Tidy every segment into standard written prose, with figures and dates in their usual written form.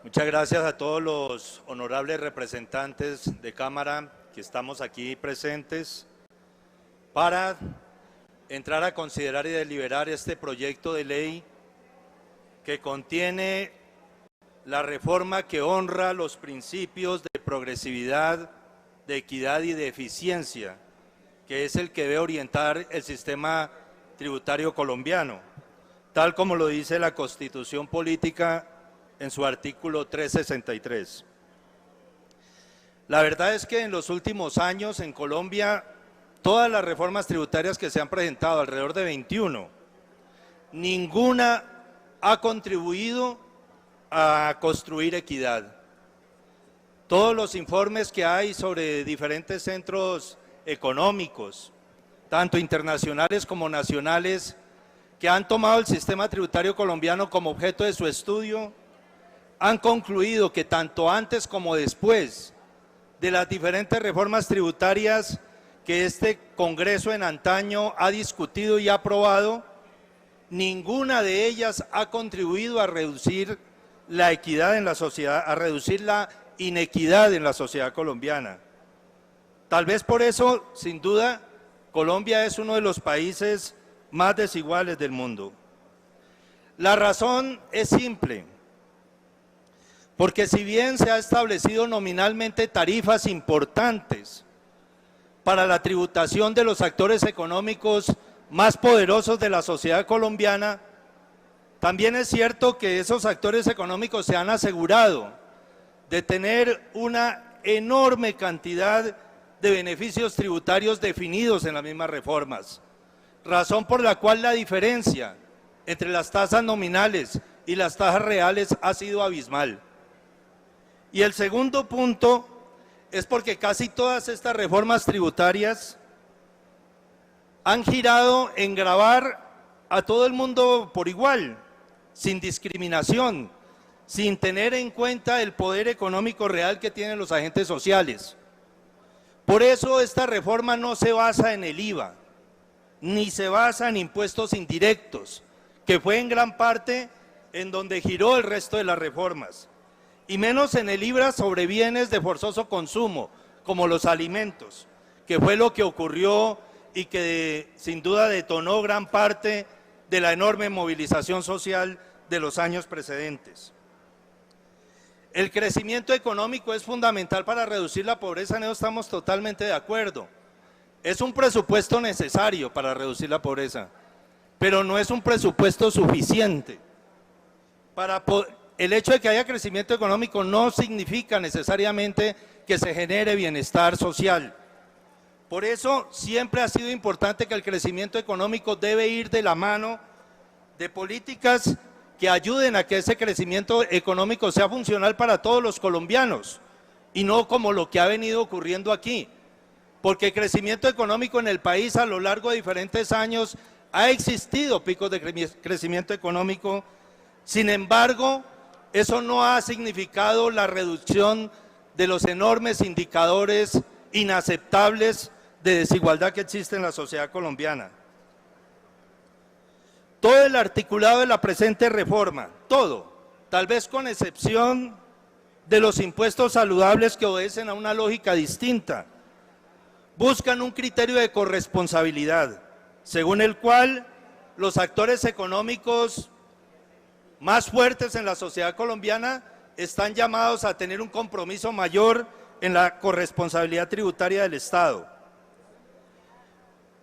Muchas gracias a todos los honorables representantes de Cámara que estamos aquí presentes para entrar a considerar y deliberar este proyecto de ley que contiene la reforma que honra los principios de progresividad, de equidad y de eficiencia, que es el que debe orientar el sistema tributario colombiano, tal como lo dice la Constitución Política en su artículo 363. La verdad es que en los últimos años en Colombia, todas las reformas tributarias que se han presentado, alrededor de 21, ninguna ha contribuido a construir equidad. Todos los informes que hay sobre diferentes centros económicos, tanto internacionales como nacionales, que han tomado el sistema tributario colombiano como objeto de su estudio, han concluido que tanto antes como después de las diferentes reformas tributarias que este Congreso en antaño ha discutido y ha aprobado, ninguna de ellas ha contribuido a reducir la equidad en la sociedad, a reducir la inequidad en la sociedad colombiana. Tal vez por eso, sin duda, Colombia es uno de los países más desiguales del mundo. La razón es simple, porque si bien se ha establecido nominalmente tarifas importantes para la tributación de los actores económicos más poderosos de la sociedad colombiana, también es cierto que esos actores económicos se han asegurado de tener una enorme cantidad de beneficios tributarios definidos en las mismas reformas, razón por la cual la diferencia entre las tasas nominales y las tasas reales ha sido abismal. Y el segundo punto es porque casi todas estas reformas tributarias han girado en gravar a todo el mundo por igual, sin discriminación, sin tener en cuenta el poder económico real que tienen los agentes sociales. Por eso esta reforma no se basa en el IVA, ni se basa en impuestos indirectos, que fue en gran parte en donde giró el resto de las reformas, y menos en el IVA sobre bienes de forzoso consumo, como los alimentos, que fue lo que ocurrió y que sin duda detonó gran parte de la enorme movilización social de los años precedentes. El crecimiento económico es fundamental para reducir la pobreza, en eso estamos totalmente de acuerdo. Es un presupuesto necesario para reducir la pobreza, pero no es un presupuesto suficiente. El hecho de que haya crecimiento económico no significa necesariamente que se genere bienestar social. Por eso siempre ha sido importante que el crecimiento económico debe ir de la mano de políticas que ayuden a que ese crecimiento económico sea funcional para todos los colombianos y no como lo que ha venido ocurriendo aquí, porque el crecimiento económico en el país a lo largo de diferentes años ha existido picos de crecimiento económico, sin embargo, eso no ha significado la reducción de los enormes indicadores inaceptables de desigualdad que existe en la sociedad colombiana. Todo el articulado de la presente reforma, todo, tal vez con excepción de los impuestos saludables que obedecen a una lógica distinta, buscan un criterio de corresponsabilidad, según el cual los actores económicos más fuertes en la sociedad colombiana están llamados a tener un compromiso mayor en la corresponsabilidad tributaria del Estado.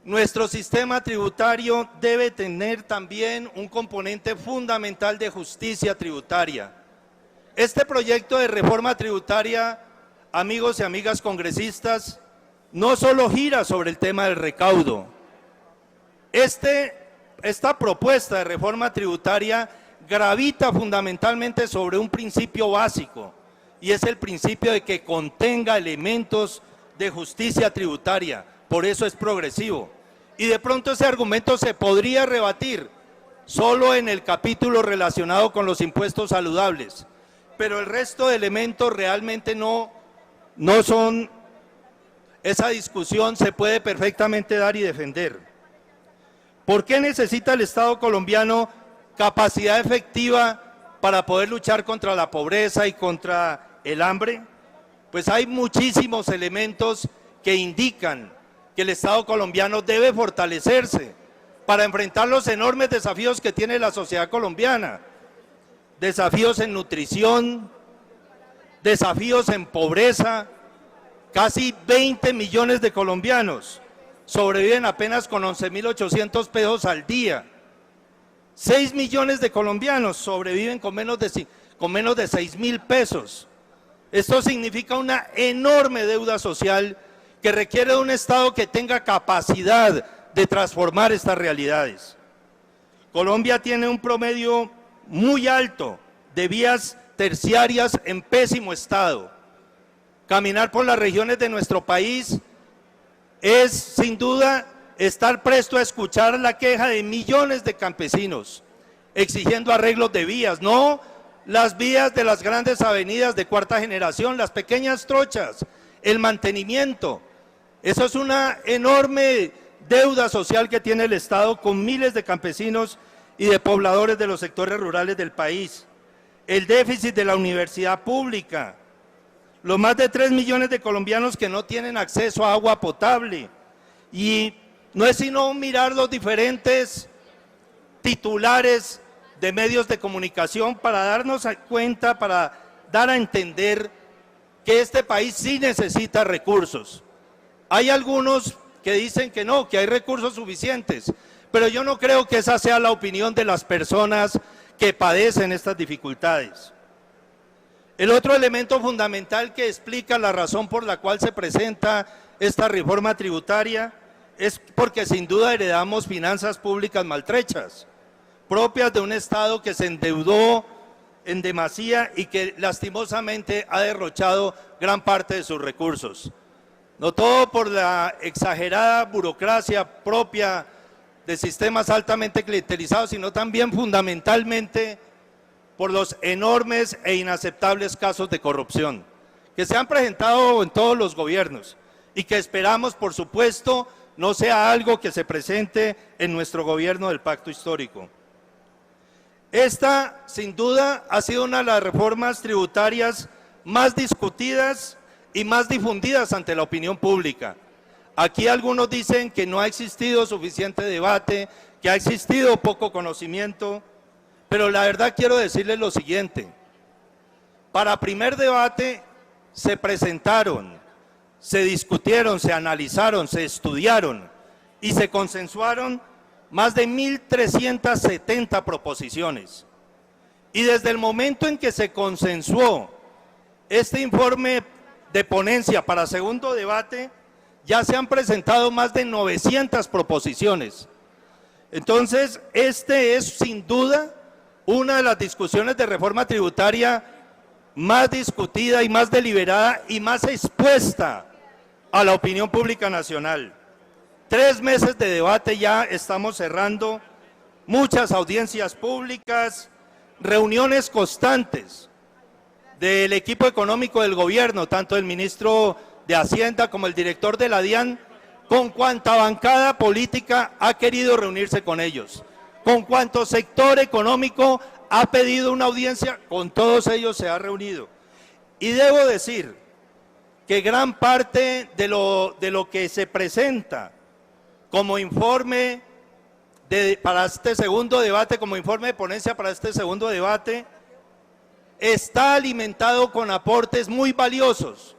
Nuestro sistema tributario debe tener también un componente fundamental de justicia tributaria. Este proyecto de reforma tributaria, amigos y amigas congresistas, no solo gira sobre el tema del recaudo. Esta propuesta de reforma tributaria gravita fundamentalmente sobre un principio básico, y es el principio de que contenga elementos de justicia tributaria, por eso es progresivo. Y de pronto ese argumento se podría rebatir solo en el capítulo relacionado con los impuestos saludables, pero el resto de elementos realmente no son, esa discusión se puede perfectamente dar y defender. ¿Por qué necesita el Estado colombiano capacidad efectiva para poder luchar contra la pobreza y contra el hambre? Pues hay muchísimos elementos que indican que el Estado colombiano debe fortalecerse para enfrentar los enormes desafíos que tiene la sociedad colombiana. Desafíos en nutrición, desafíos en pobreza. Casi 20 millones de colombianos sobreviven apenas con 11.800 pesos al día. 6 millones de colombianos sobreviven con menos de 6.000 pesos. Esto significa una enorme deuda social que requiere de un Estado que tenga capacidad de transformar estas realidades. Colombia tiene un promedio muy alto de vías terciarias en pésimo estado. Caminar por las regiones de nuestro país es sin duda estar presto a escuchar la queja de millones de campesinos exigiendo arreglos de vías, no las vías de las grandes avenidas de cuarta generación, las pequeñas trochas, el mantenimiento. Eso es una enorme deuda social que tiene el Estado con miles de campesinos y de pobladores de los sectores rurales del país. El déficit de la universidad pública, los más de 3 millones de colombianos que no tienen acceso a agua potable. Y no es sino mirar los diferentes titulares de medios de comunicación para darnos cuenta, para dar a entender que este país sí necesita recursos. Hay algunos que dicen que no, que hay recursos suficientes, pero yo no creo que esa sea la opinión de las personas que padecen estas dificultades. El otro elemento fundamental que explica la razón por la cual se presenta esta reforma tributaria es porque sin duda heredamos finanzas públicas maltrechas, propias de un Estado que se endeudó en demasía y que lastimosamente ha derrochado gran parte de sus recursos. No todo por la exagerada burocracia propia de sistemas altamente clientelizados, sino también fundamentalmente por los enormes e inaceptables casos de corrupción que se han presentado en todos los gobiernos y que esperamos, por supuesto, no sea algo que se presente en nuestro gobierno del Pacto Histórico. Esta, sin duda, ha sido una de las reformas tributarias más discutidas y más difundidas ante la opinión pública. Aquí algunos dicen que no ha existido suficiente debate, que ha existido poco conocimiento, pero la verdad quiero decirles lo siguiente: para primer debate se presentaron, se discutieron, se analizaron, se estudiaron y se consensuaron más de 1.370 proposiciones. Y desde el momento en que se consensuó este informe de ponencia para segundo debate, ya se han presentado más de 900 proposiciones. Entonces, este es sin duda una de las discusiones de reforma tributaria más discutida y más deliberada y más expuesta a la opinión pública nacional. 3 meses de debate ya estamos cerrando, muchas audiencias públicas, reuniones constantes del equipo económico del gobierno, tanto el ministro de Hacienda como el director de la DIAN, con cuanta bancada política ha querido reunirse con ellos, con cuanto sector económico ha pedido una audiencia, con todos ellos se ha reunido. Y debo decir que gran parte de lo que se presenta como informe para este segundo debate, como informe de ponencia para este segundo debate, está alimentado con aportes muy valiosos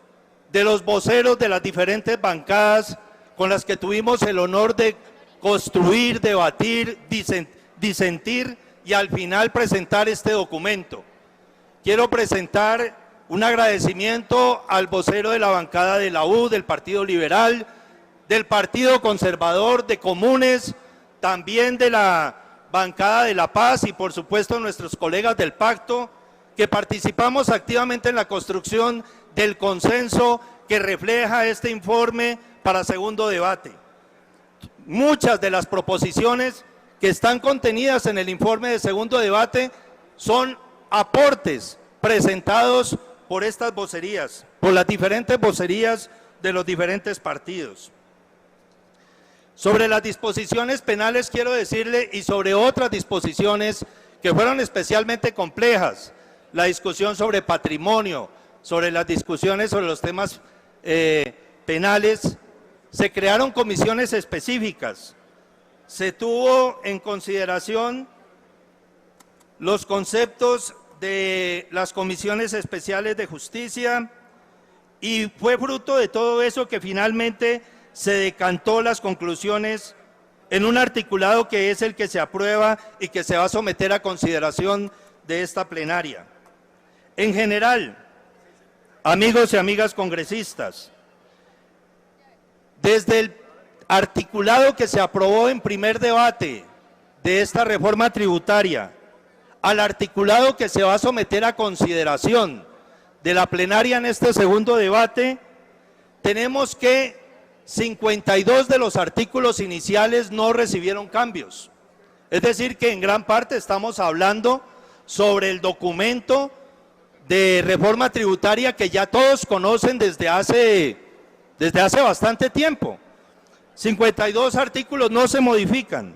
de los voceros de las diferentes bancadas con las que tuvimos el honor de construir, debatir, disentir y al final presentar este documento. Quiero presentar un agradecimiento al vocero de la bancada de la U, del Partido Liberal, del Partido Conservador, de Comunes, también de la bancada de La Paz y por supuesto nuestros colegas del Pacto, que participamos activamente en la construcción del consenso que refleja este informe para segundo debate. Muchas de las proposiciones que están contenidas en el informe de segundo debate son aportes presentados por estas vocerías, por las diferentes vocerías de los diferentes partidos. Sobre las disposiciones penales quiero decirle, y sobre otras disposiciones que fueron especialmente complejas, la discusión sobre patrimonio, sobre las discusiones sobre los temas penales, se crearon comisiones específicas, se tuvo en consideración los conceptos de las comisiones especiales de justicia y fue fruto de todo eso que finalmente se decantó las conclusiones en un articulado que es el que se aprueba y que se va a someter a consideración de esta plenaria. En general, amigos y amigas congresistas, desde el articulado que se aprobó en primer debate de esta reforma tributaria al articulado que se va a someter a consideración de la plenaria en este segundo debate, tenemos que 52 de los artículos iniciales no recibieron cambios. Es decir, que en gran parte estamos hablando sobre el documento de reforma tributaria que ya todos conocen desde hace bastante tiempo. 52 artículos no se modifican,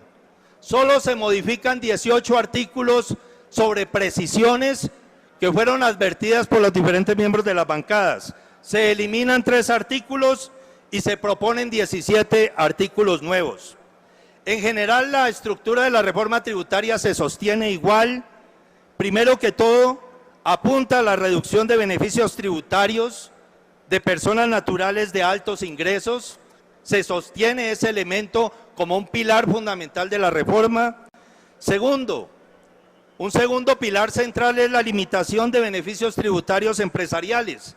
solo se modifican 18 artículos sobre precisiones que fueron advertidas por los diferentes miembros de las bancadas. Se eliminan 3 artículos y se proponen 17 artículos nuevos. En general, la estructura de la reforma tributaria se sostiene igual. Primero que todo, apunta a la reducción de beneficios tributarios de personas naturales de altos ingresos. Se sostiene ese elemento como un pilar fundamental de la reforma. Segundo, un segundo pilar central es la limitación de beneficios tributarios empresariales.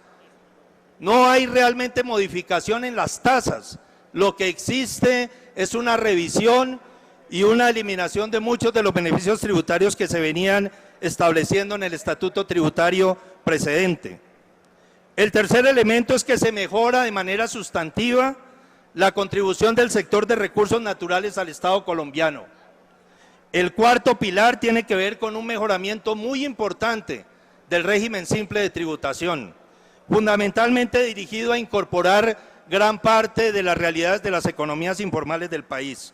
No hay realmente modificación en las tasas, lo que existe es una revisión y una eliminación de muchos de los beneficios tributarios que se venían estableciendo en el estatuto tributario precedente. El tercer elemento es que se mejora de manera sustantiva la contribución del sector de recursos naturales al Estado colombiano. El cuarto pilar tiene que ver con un mejoramiento muy importante del régimen simple de tributación, fundamentalmente dirigido a incorporar gran parte de las realidades de las economías informales del país.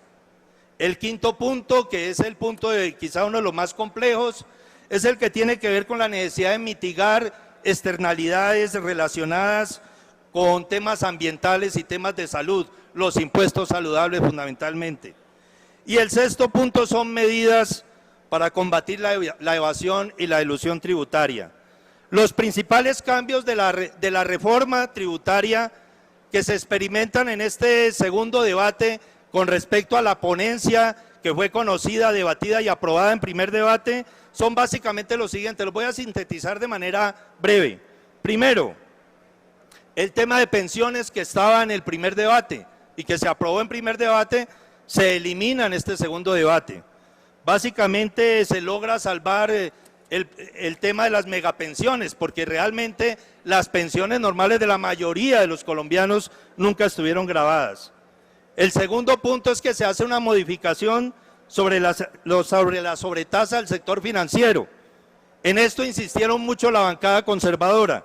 El quinto punto, que es el punto de quizá uno de los más complejos, es el que tiene que ver con la necesidad de mitigar externalidades relacionadas con temas ambientales y temas de salud, los impuestos saludables fundamentalmente. Y el sexto punto son medidas para combatir la evasión y la elusión tributaria. Los principales cambios de la reforma tributaria que se experimentan en este segundo debate con respecto a la ponencia que fue conocida, debatida y aprobada en primer debate son básicamente los siguientes, los voy a sintetizar de manera breve. Primero, el tema de pensiones que estaba en el primer debate y que se aprobó en primer debate se elimina en este segundo debate. Básicamente se logra salvar el tema de las megapensiones, porque realmente las pensiones normales de la mayoría de los colombianos nunca estuvieron grabadas. El segundo punto es que se hace una modificación sobre la sobretasa del sector financiero. En esto insistieron mucho la bancada conservadora.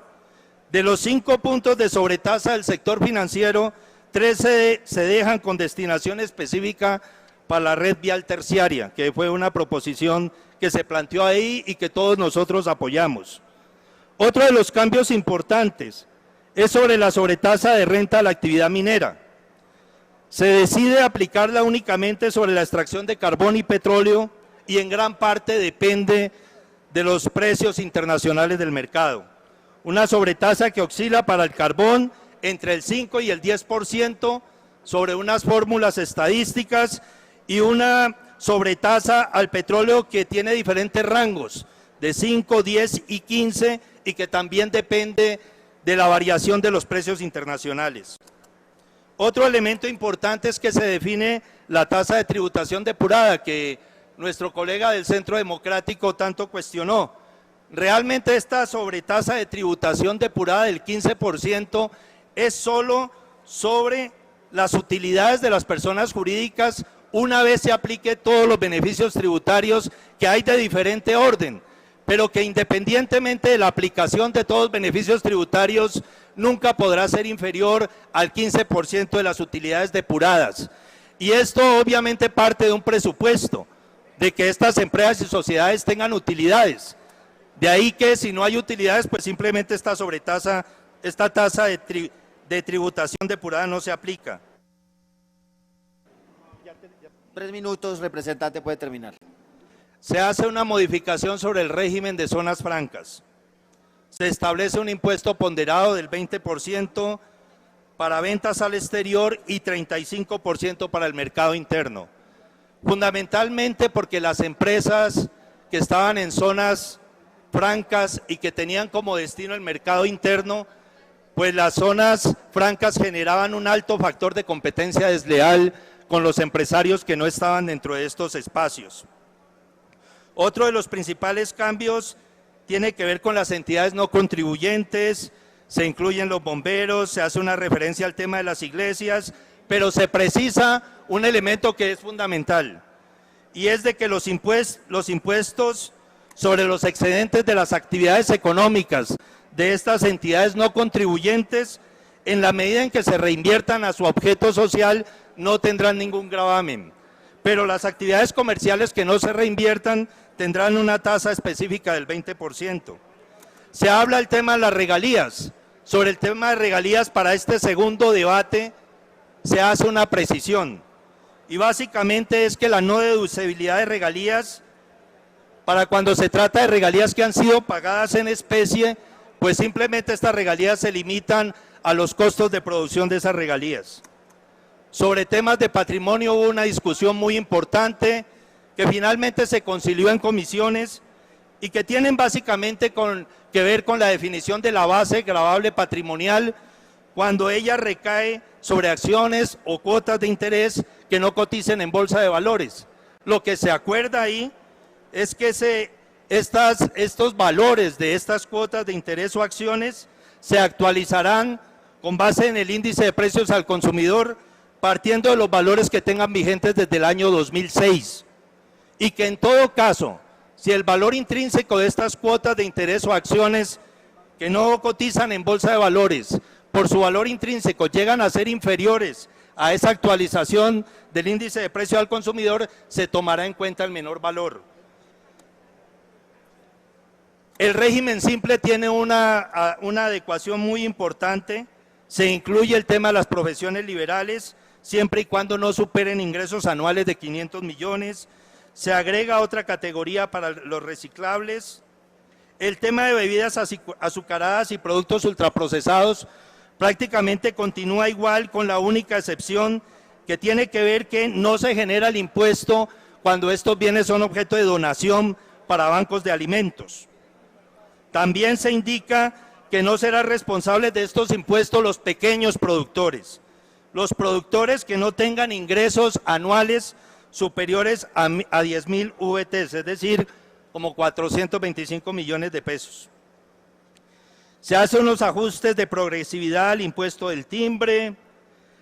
De los 5 puntos de sobretasa del sector financiero, 3 se dejan con destinación específica para la red vial terciaria, que fue una proposición que se planteó ahí y que todos nosotros apoyamos. Otro de los cambios importantes es sobre la sobretasa de renta a la actividad minera. Se decide aplicarla únicamente sobre la extracción de carbón y petróleo y en gran parte depende de los precios internacionales del mercado. Una sobretasa que oscila para el carbón entre el 5 y el 10% sobre unas fórmulas estadísticas y una sobretasa al petróleo que tiene diferentes rangos de 5, 10 y 15 y que también depende de la variación de los precios internacionales. Otro elemento importante es que se define la tasa de tributación depurada que nuestro colega del Centro Democrático tanto cuestionó. Realmente esta sobretasa de tributación depurada del 15% es solo sobre las utilidades de las personas jurídicas una vez se aplique todos los beneficios tributarios que hay de diferente orden, pero que independientemente de la aplicación de todos los beneficios tributarios, nunca podrá ser inferior al 15% de las utilidades depuradas. Y esto obviamente parte de un presupuesto, de que estas empresas y sociedades tengan utilidades. De ahí que si no hay utilidades, pues simplemente esta tasa de tributación depurada no se aplica. 3 minutos, representante, puede terminar. Se hace una modificación sobre el régimen de zonas francas. Se establece un impuesto ponderado del 20% para ventas al exterior y 35% para el mercado interno. Fundamentalmente porque las empresas que estaban en zonas francas y que tenían como destino el mercado interno, pues las zonas francas generaban un alto factor de competencia desleal con los empresarios que no estaban dentro de estos espacios. Otro de los principales cambios tiene que ver con las entidades no contribuyentes, se incluyen los bomberos, se hace una referencia al tema de las iglesias, pero se precisa un elemento que es fundamental, y es de que los impuestos sobre los excedentes de las actividades económicas de estas entidades no contribuyentes, en la medida en que se reinviertan a su objeto social, no tendrán ningún gravamen, pero las actividades comerciales que no se reinviertan tendrán una tasa específica del 20%. Se habla del tema de las regalías. Sobre el tema de regalías, para este segundo debate se hace una precisión, y básicamente es que la no deducibilidad de regalías, para cuando se trata de regalías que han sido pagadas en especie, pues simplemente estas regalías se limitan a los costos de producción de esas regalías. Sobre temas de patrimonio hubo una discusión muy importante que finalmente se concilió en comisiones y que tienen básicamente que ver con la definición de la base gravable patrimonial cuando ella recae sobre acciones o cuotas de interés que no coticen en bolsa de valores. Lo que se acuerda ahí es que estos valores de estas cuotas de interés o acciones se actualizarán con base en el índice de precios al consumidor, partiendo de los valores que tengan vigentes desde el año 2006, y que en todo caso, si el valor intrínseco de estas cuotas de interés o acciones que no cotizan en bolsa de valores, por su valor intrínseco llegan a ser inferiores a esa actualización del índice de precio al consumidor, se tomará en cuenta el menor valor. El régimen simple tiene una adecuación muy importante, se incluye el tema de las profesiones liberales, siempre y cuando no superen ingresos anuales de 500 millones, se agrega otra categoría para los reciclables, el tema de bebidas azucaradas y productos ultraprocesados prácticamente continúa igual, con la única excepción que tiene que ver que no se genera el impuesto cuando estos bienes son objeto de donación para bancos de alimentos. También se indica que no serán responsables de estos impuestos los pequeños productores, los productores que no tengan ingresos anuales superiores a 10.000 VTs, es decir, como 425 millones de pesos. Se hacen unos ajustes de progresividad al impuesto del timbre,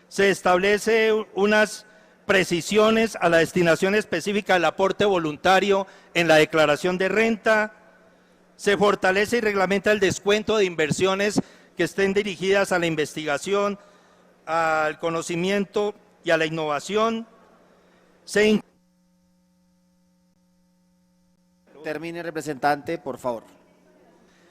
se establece unas precisiones a la destinación específica del aporte voluntario en la declaración de renta, se fortalece y reglamenta el descuento de inversiones que estén dirigidas a la investigación, al conocimiento y a la innovación. Termine, representante, por favor.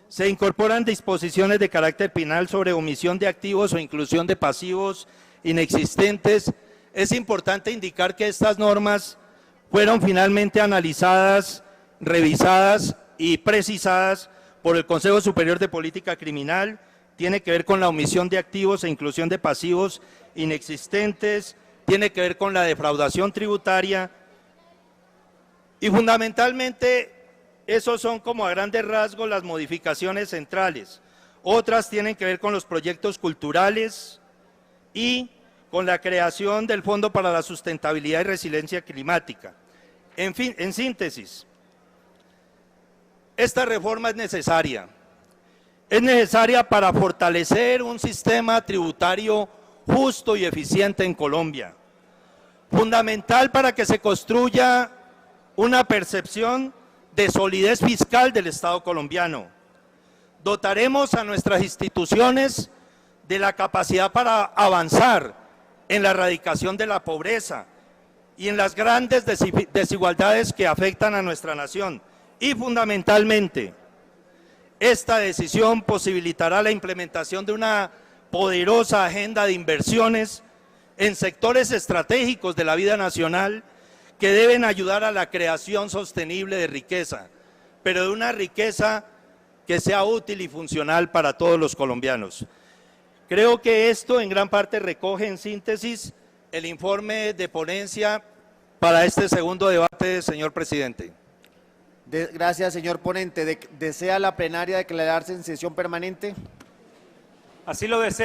Se incorporan disposiciones de carácter penal sobre omisión de activos o inclusión de pasivos inexistentes. Es importante indicar que estas normas fueron finalmente analizadas, revisadas y precisadas por el Consejo Superior de Política Criminal. Tiene que ver con la omisión de activos e inclusión de pasivos inexistentes, tiene que ver con la defraudación tributaria y fundamentalmente esos son como a grandes rasgos las modificaciones centrales. Otras tienen que ver con los proyectos culturales y con la creación del Fondo para la Sustentabilidad y Resiliencia Climática. En fin, en síntesis, esta reforma es necesaria para fortalecer un sistema tributario justo y eficiente en Colombia, fundamental para que se construya una percepción de solidez fiscal del Estado colombiano. Dotaremos a nuestras instituciones de la capacidad para avanzar en la erradicación de la pobreza y en las grandes desigualdades que afectan a nuestra nación. Y fundamentalmente, esta decisión posibilitará la implementación de una poderosa agenda de inversiones en sectores estratégicos de la vida nacional que deben ayudar a la creación sostenible de riqueza, pero de una riqueza que sea útil y funcional para todos los colombianos. Creo que esto en gran parte recoge en síntesis el informe de ponencia para este segundo debate, señor presidente. Gracias, señor ponente. ¿Desea la plenaria declararse en sesión permanente? Así lo deseo.